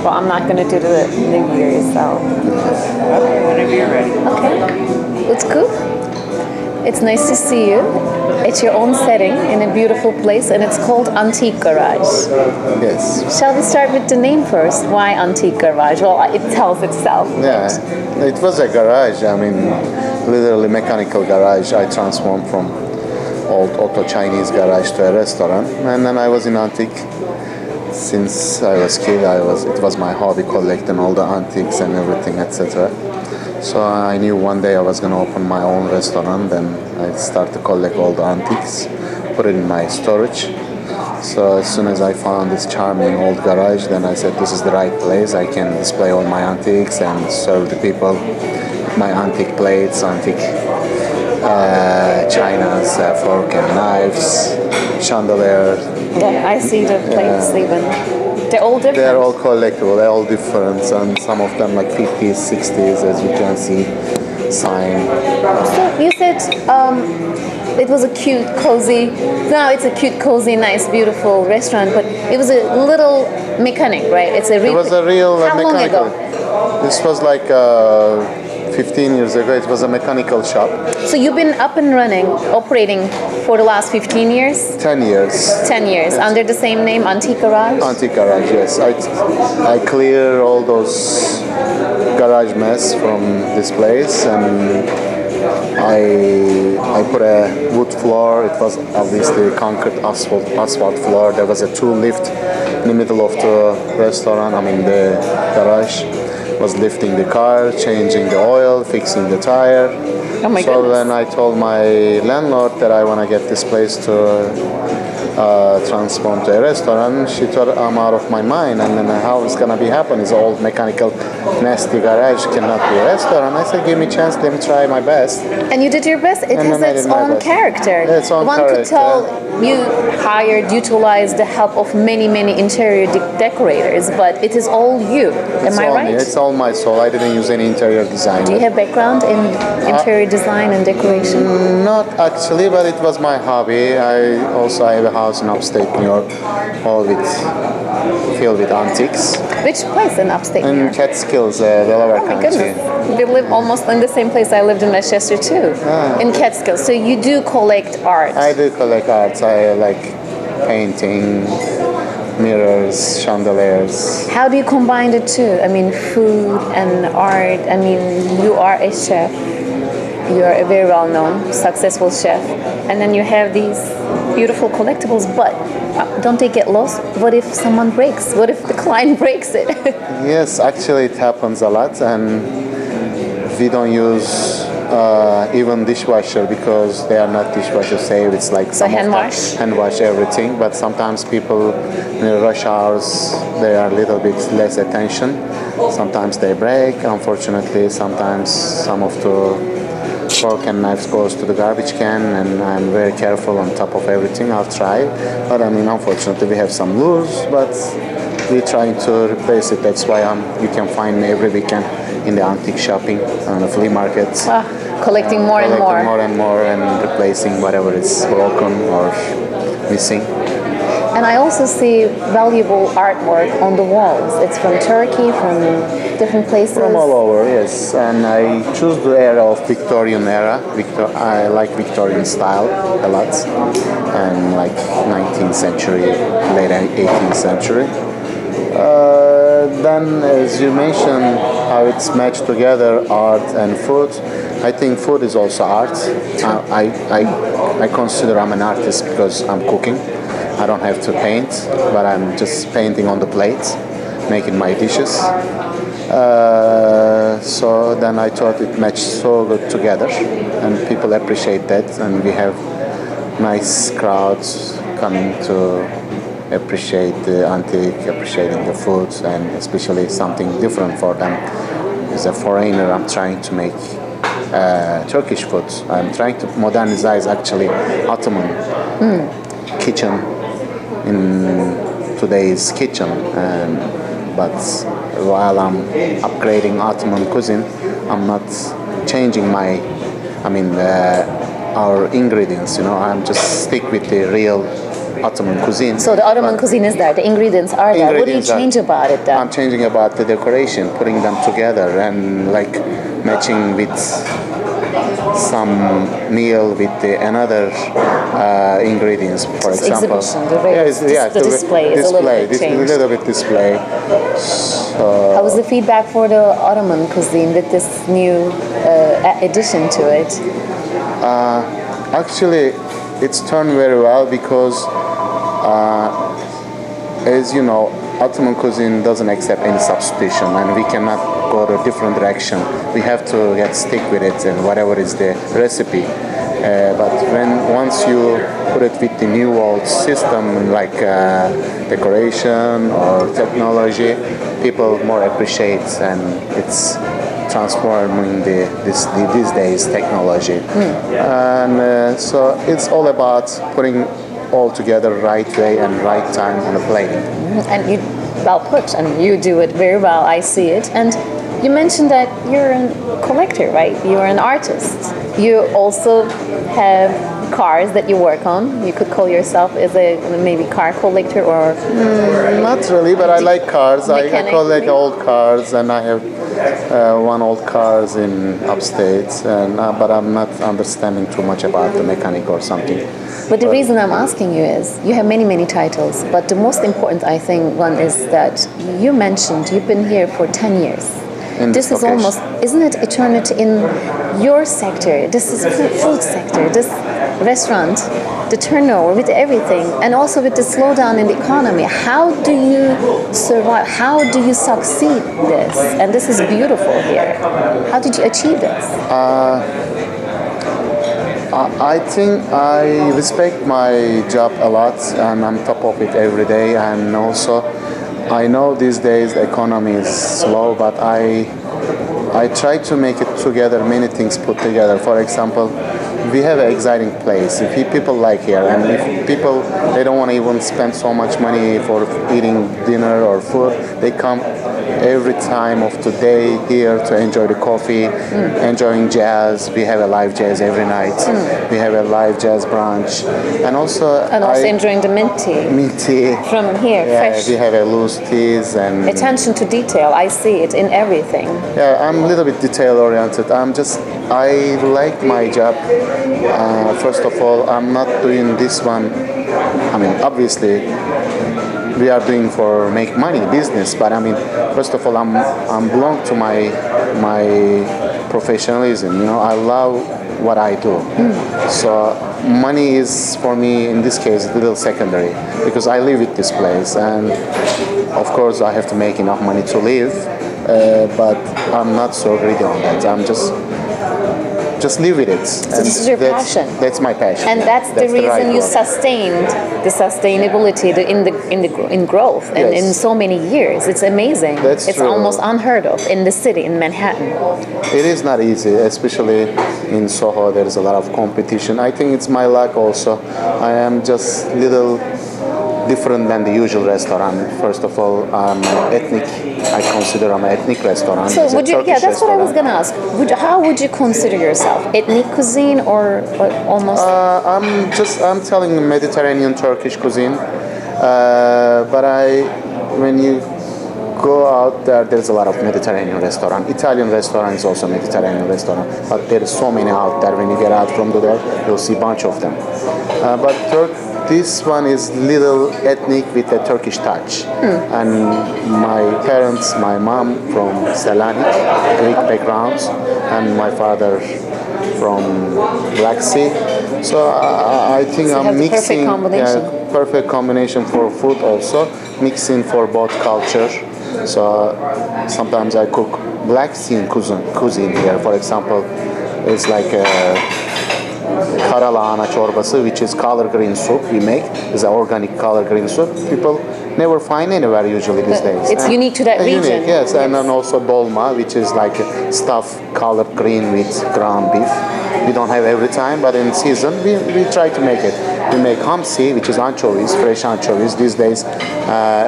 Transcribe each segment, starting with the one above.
Well, I'm not going to do the New Year's, so. Okay, whenever you're ready. Okay. Utku, it's nice to see you. It's your own setting in a beautiful place, and it's called Antique Garage. Yes. Shall we start with the name first? Why Antique Garage? Well, it tells itself. Yeah. It was a garage. I mean, literally mechanical garage. I transformed from old auto Chinese garage to a restaurant, and then I was in antique. Since I was kid, it was my hobby collecting all the antiques and everything, etc. So I knew one day I was gonna open my own restaurant, and I started to collect all the antiques, put it in my storage. So as soon as I found this charming old garage, then I said this is the right place. I can display all my antiques and serve the people my antique plates, antique chinas, fork and knives, chandelier. Yeah, I see the plates even. They're all different. They're all collectible, they're all different, and some of them like 50s, 60s, as you can see, sign. So you said it was a cute, cozy. Now it's a cute, cozy, nice, beautiful restaurant, but it was a little mechanic, right? It was a real How long mechanical. ago? This was like 15 years ago. It was a mechanical shop. So you've been up and running, operating for the last 15 years? 10 years. 10 years, Yes. under the same name, Antique Garage? Antique garage, yes. I clear all those garage mess from this place, and I put a wood floor. It was obviously concrete asphalt floor. There was a tool lift in the middle of the restaurant. I mean the garage was lifting the car, changing the oil, fixing the tire. Oh my So goodness. when I told my landlord that I want to get this place to transform to a restaurant, she thought I'm out of my mind, and then how it's gonna be happen? It's old mechanical nasty garage, cannot be a restaurant. I said, give me a chance, let me try my best. And you did your best. It And has then I its did my own best. character. Yeah, its own One could character. tell you hired, utilized the help of many, many interior decorators, but it is all you. Am I all right? me. It's all my soul. I didn't use any interior design. Do you have background in interior design and decoration? Not actually, but it was my hobby. I also have a house in upstate New York, all filled with antiques. Which place in upstate New In York? Catskills, Delaware Oh my County. goodness. We live almost in the same place I lived in Manchester too, in Catskills. So you do collect art. I do collect arts. I like painting, mirrors, chandeliers. How do you combine the two? I mean, food and art. I mean, you are a chef. You are a very well-known, successful chef. And then you have these beautiful collectibles, but don't they get lost? What if someone breaks? What if the client breaks it? Yes, actually it happens a lot, and we don't use even dishwasher because they are not dishwasher safe. It's like So some hand of them wash? hand wash everything. But sometimes people in the rush hours they are a little bit less attention. Sometimes they break. Unfortunately, sometimes some of the fork and knives goes to the garbage can, and I'm very careful on top of everything. I'll try, but I mean, unfortunately, we have some loose, but we're trying to replace it. That's why you can find me every weekend in the antique shopping on the flea markets. Collecting more and Collecting more. more and more and replacing whatever is broken or missing. And I also see valuable artwork on the walls. It's from Turkey, from different places. From all over, yes. And I choose the era of Victorian era. I like Victorian style a lot, and like 19th century, late 18th century. Then, as you mentioned, how it's matched together, art and food. I think food is also art. I consider I'm an artist because I'm cooking. I don't have to paint, but I'm just painting on the plate, making my dishes. So then I thought it matched so good together, and people appreciate that, and we have nice crowds coming to appreciate the antique, appreciating the food, and especially something different for them. As a foreigner, I'm trying to make Turkish food. I'm trying to modernize actually Ottoman kitchen in today's kitchen, but while I'm upgrading Ottoman cuisine, I'm not changing our ingredients. I'm just stick with the real Ottoman cuisine. So the Ottoman But cuisine is there. The ingredients are there. What do you ingredients are- change about it then? I'm changing about the decoration, putting them together and like matching with some meal with another ingredients. For Just example, exhibition, the way the display is a little bit changed. little bit display. How was the feedback for the Ottoman cuisine with this new addition to it? Actually, it's turned very well because, as you know, Ottoman cuisine doesn't accept any substitution, and we cannot go to a different direction. We have to get stick with it and whatever is the recipe. But once you put it with the new old system like decoration or technology, people more appreciate, and it's transforming these days technology. And so it's all about putting all together right way and right time on a plate. And you, well put, and you do it very well. I see it. And you mentioned that you're a collector, right? You're an artist. You also have cars that you work on. You could call yourself as a maybe car collector or Not really, but I like cars. I Mechanic, collect maybe? old cars, and I have one old cars in upstate. And but I'm not understanding too much about the mechanic or something. But the reason I'm asking you is you have many titles, but the most important, I think, one is that you mentioned you've been here for 10 years. In This is location. almost, isn't it eternity in your sector? This is food sector, this restaurant, the turnover with everything, and also with the slowdown in the economy. How do you survive? How do you succeed this? And this is beautiful here. How did you achieve this? I think I respect my job a lot, and I'm top of it every day. And also, I know these days the economy is slow, but I try to make it together. Many things put together. For example, we have an exciting place. If people like here, and if people they don't want to even spend so much money for eating dinner or food, they come every time of the day here to enjoy the coffee, enjoying jazz. We have a live jazz every night. We have a live jazz brunch, and also Enjoying the mint tea mint tea. from here, Yeah, fresh. we have a loose teas and Attention to detail, I see it in everything. yeah, I'm a little bit detail oriented. I like my job. First of all, I'm not doing this one. I mean, obviously, we are doing for make money, business. But I mean, first of all, I'm belong to my professionalism. You know, I love what I do. So money is for me in this case a little secondary because I live with this place, and of course I have to make enough money to live. But I'm not so greedy on that. I'm just live with it. So this is your passion. That's my passion. And that's the reason right you word. sustained the sustainability in growth and Yes. in so many years. It's amazing. That's it's true. almost unheard of in the city, in Manhattan. It is not easy, especially in Soho. There is a lot of competition. I think it's my luck also. I am just little different than the usual restaurant. First of all, I'm ethnic. I consider I'm an ethnic restaurant. So It's a would you? Yeah, Turkish that's what I was restaurant. gonna ask. How would you consider yourself? Ethnic cuisine or almost? I'm telling Mediterranean Turkish cuisine. But when you go out there, there's a lot of Mediterranean restaurant. Italian restaurant is also Mediterranean restaurant. But there is so many out there. When you get out from the door, you'll see a bunch of them. But this one is little ethnic with a Turkish touch. And my parents, my mom from Selanik, Greek backgrounds, and my father from Black Sea. So I think So you I'm have the perfect mixing combination. perfect combination for food also, mixing for both culture. So sometimes I cook Black Sea cuisine here. For example, it's like karalahana çorbası, which is collard green soup we make. It's an organic collard green soup. People never find anywhere usually these days. It's unique to that region. Unique, yes. And then also dolma, which is like stuffed collard green with ground beef. We don't have every time, but in season we try to make it. We make hamsi, which is anchovies, fresh anchovies. These days,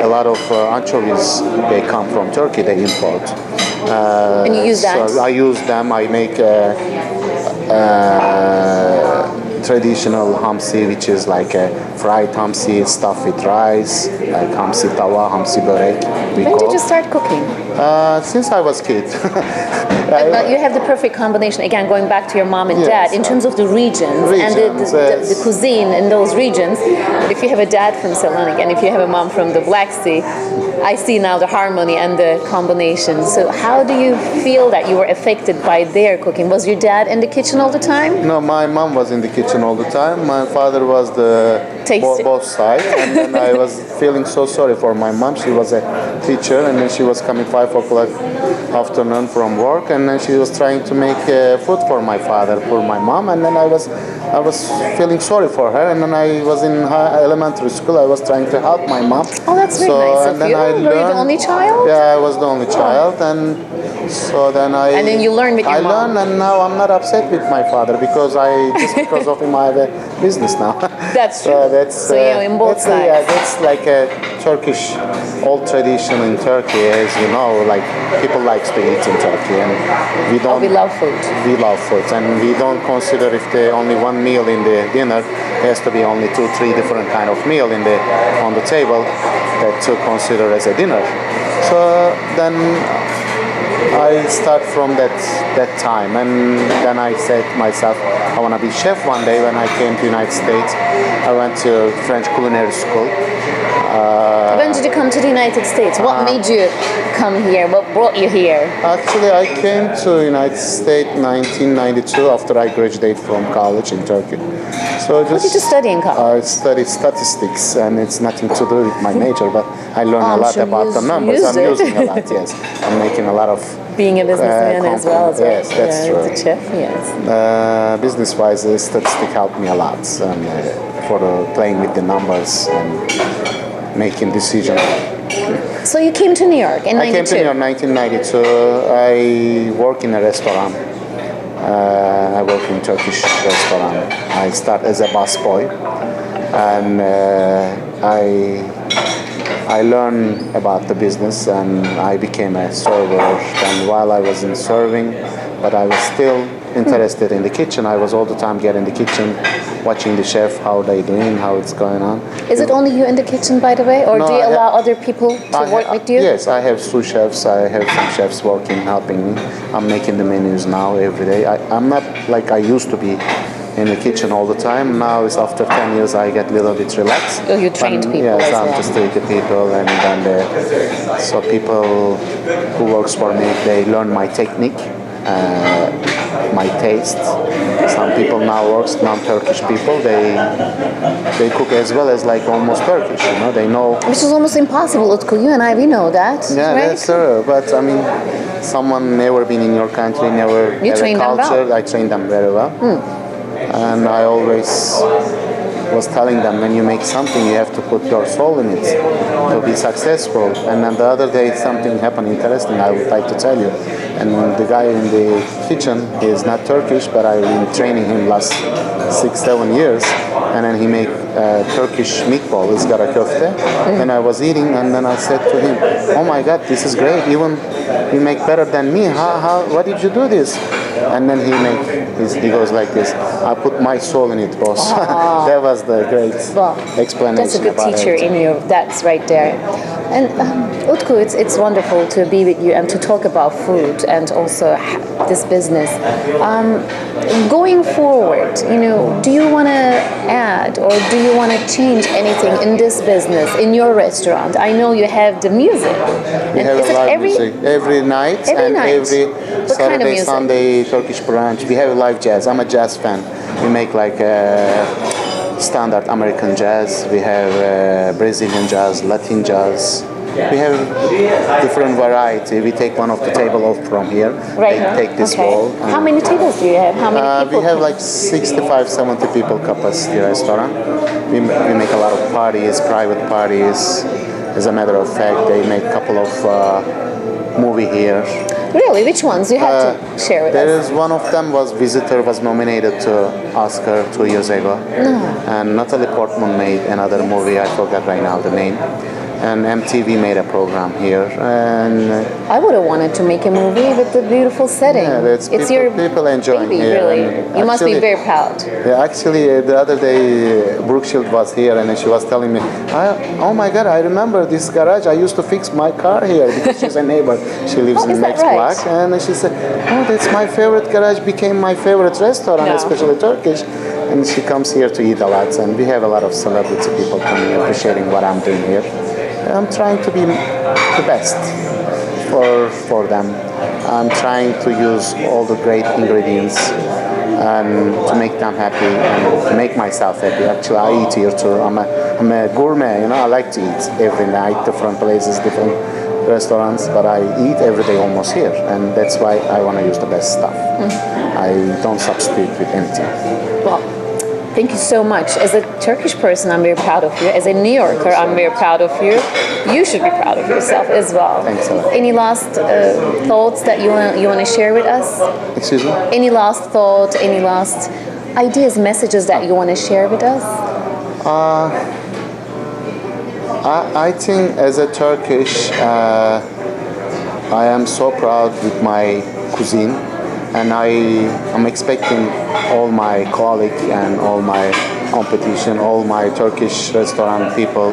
a lot of anchovies they come from Turkey. They import. And you use that? So I use them. I make traditional hamsi, which is like a fried hamsi stuffed with rice, like hamsi tawa, hamsi börek. When did you start cooking? Since I was kid. But you have the perfect combination, again, going back to your mom and Yes. dad, in terms of the regions and the cuisine in those regions. But if you have a dad from Selanik and if you have a mom from the Black Sea, I see now the harmony and the combination. So how do you feel that you were affected by their cooking? Was your dad in the kitchen all the time? No, my mom was in the kitchen all the time. My father was the both sides, and then I was feeling so sorry for my mom. She was a teacher, and then she was coming 5 o'clock afternoon from work, and then she was trying to make food for my father, for my mom, and then I was feeling sorry for her, and then I was in elementary school. I was trying to help my mom. Oh, that's very nice of you. Were you the only child? Yeah, I was the only child, and so then And then you learned with your mom. I learned, and now I'm not upset with my father because because of him I have a business now. That's true. So you're in both sides. Yeah, that's like a Turkish old tradition in Turkey, as you know. Like people likes to eat in Turkey, and we don't. We love food. We love food, and we don't consider if the only one meal in the dinner has to be only 2-3 different kind of meal on the table that to consider as a dinner. So then I start from that time, and then I said to myself, I want to be chef one day. When I came to United States, I went to French culinary school. When did you come to the United States? What made you come here? What brought you here? Actually, I came to United States 1992 after I graduated from college in Turkey. So What did you study in college? I studied statistics, and it's nothing to do with my major, but I learned a lot about the numbers. I'm using a lot, yes. I'm making a lot of being a businessman as well. Yes, that's true. The chef, yes. Business-wise, statistics helped me a lot for playing with the numbers and making decisions. So you came to New York in 92? I came to New York in 1992. I work in a restaurant. I work in Turkish restaurant. I start as a busboy, and I learned about the business, and I became a server. And while I was in serving, but I was still interested in the kitchen. I was all the time getting in the kitchen, watching the chef, how they doing, how it's going on. Is it only you in the kitchen, by the way, or No, do you allow other people to work with you? Yes, I have sous chefs. I have some chefs working, helping me. I'm making the menus now every day. I'm not like I used to be in the kitchen all the time. Now it's after 10 years I get a little bit relaxed. So you trained people yes, as well? I'm just treating people, and then so people who works for me, they learn my technique, my taste. Some people now works, non-Turkish people, they cook as well as like almost Turkish, you know, they know. Which is almost impossible, Utku. You and I, we know that, Yeah, right? that's true. But I mean, someone never been in your country, never You have a train them culture. well. I train them very well. And I always was telling them, when you make something, you have to put your soul in it to be successful. And then the other day, something happened interesting, I would like to tell you. And the guy in the kitchen, he is not Turkish, but I've been training him last 6-7 years. And then he make Turkish meatball, it's got a köfte. And I was eating, and then I said to him, oh my God, this is great. Even you make better than me. What did you do this? And then he goes like this, I put my soul in it, boss. That was the great explanation. That's a good teacher in you. That's right there. And Utku, it's wonderful to be with you and to talk about food and also this business. Going forward, do you want to add or do you want to change anything in this business, in your restaurant? I know you have the music. We have a live music every night, every Saturday, Sunday Turkish branch. We have live jazz. I'm a jazz fan. We make like standard American jazz. We have Brazilian jazz, Latin jazz. We have different variety. We take one of the table off from here. Right. They take this wall. How many tables do you have? How many people? We have like 65, 70 people capacity restaurant. We make a lot of parties, private parties. As a matter of fact, they make a couple of movie here. Really? Which ones? You have to share with us. There is one of them was Visitor was nominated to Oscar 2 years ago. And Natalie Portman made another movie. I forgot right now the name. and MTV made a program here, and I would have wanted to make a movie with the beautiful setting. yeah, that's it's people, your people enjoying baby, here. really. And You must be actually- very proud. Yeah, actually, the other day, Brooke Shield was here, and she was telling me, "Oh my God, I remember this garage. I used to fix my car here because she's a neighbor. She lives Oh, in is that next right? block." And she said, "Oh, that's my favorite garage. Became my favorite restaurant, Yeah. especially Turkish." And she comes here to eat a lot, and we have a lot of celebrity people coming, appreciating what I'm doing here. I'm trying to be the best for them. I'm trying to use all the great ingredients and to make them happy and to make myself happy. Actually, I eat here too. I'm a gourmet, you know. I like to eat every night, different places, different restaurants, but I eat every day almost here, and that's why I want to use the best stuff. I don't substitute with anything. Well, thank you so much. As a Turkish person, I'm very proud of you. As a New Yorker, I'm very proud of you. You should be proud of yourself as well. Thanks a lot. Any last thoughts that you want to share with us? Excuse me? Any last thought? Any last ideas, messages that you want to share with us? I think as a Turkish, I am so proud with my cuisine, and I'm expecting all my colleagues and all my competition, all my Turkish restaurant people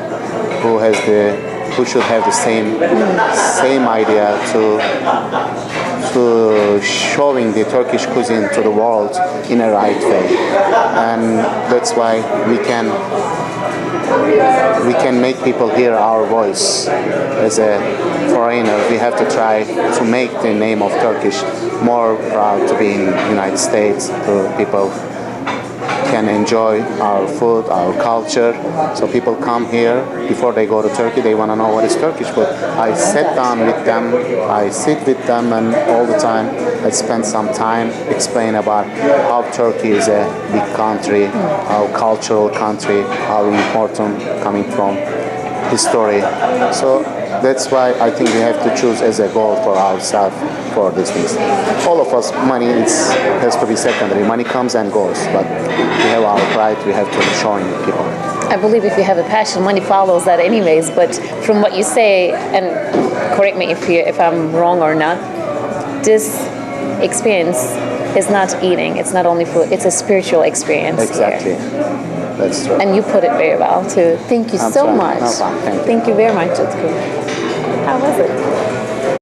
who should have the same idea to showing the Turkish cuisine to the world in a right way, and that's why we can make people hear our voice. As a foreigner, we have to try to make the name of Turkish more proud to be in United States, to people can enjoy our food, our culture. So people come here, before they go to Turkey, they want to know what is Turkish food. I sit down with them, I sit with them, and all the time I spend some time explain about how Turkey is a big country, how cultural country, how important coming from history. So that's why I think we have to choose as a goal for ourselves for these things. All of us, money has to be secondary. Money comes and goes, but we have our pride. We have to be showing people. I believe if you have a passion, money follows that anyways. But from what you say, and correct me if I'm wrong or not, this experience is not eating. It's not only food. It's a spiritual experience. Exactly. Here. That's true. And you put it very well too. Thank you I'm so sorry. much. No problem. Thank you. Thank you very much, Utku. How was it?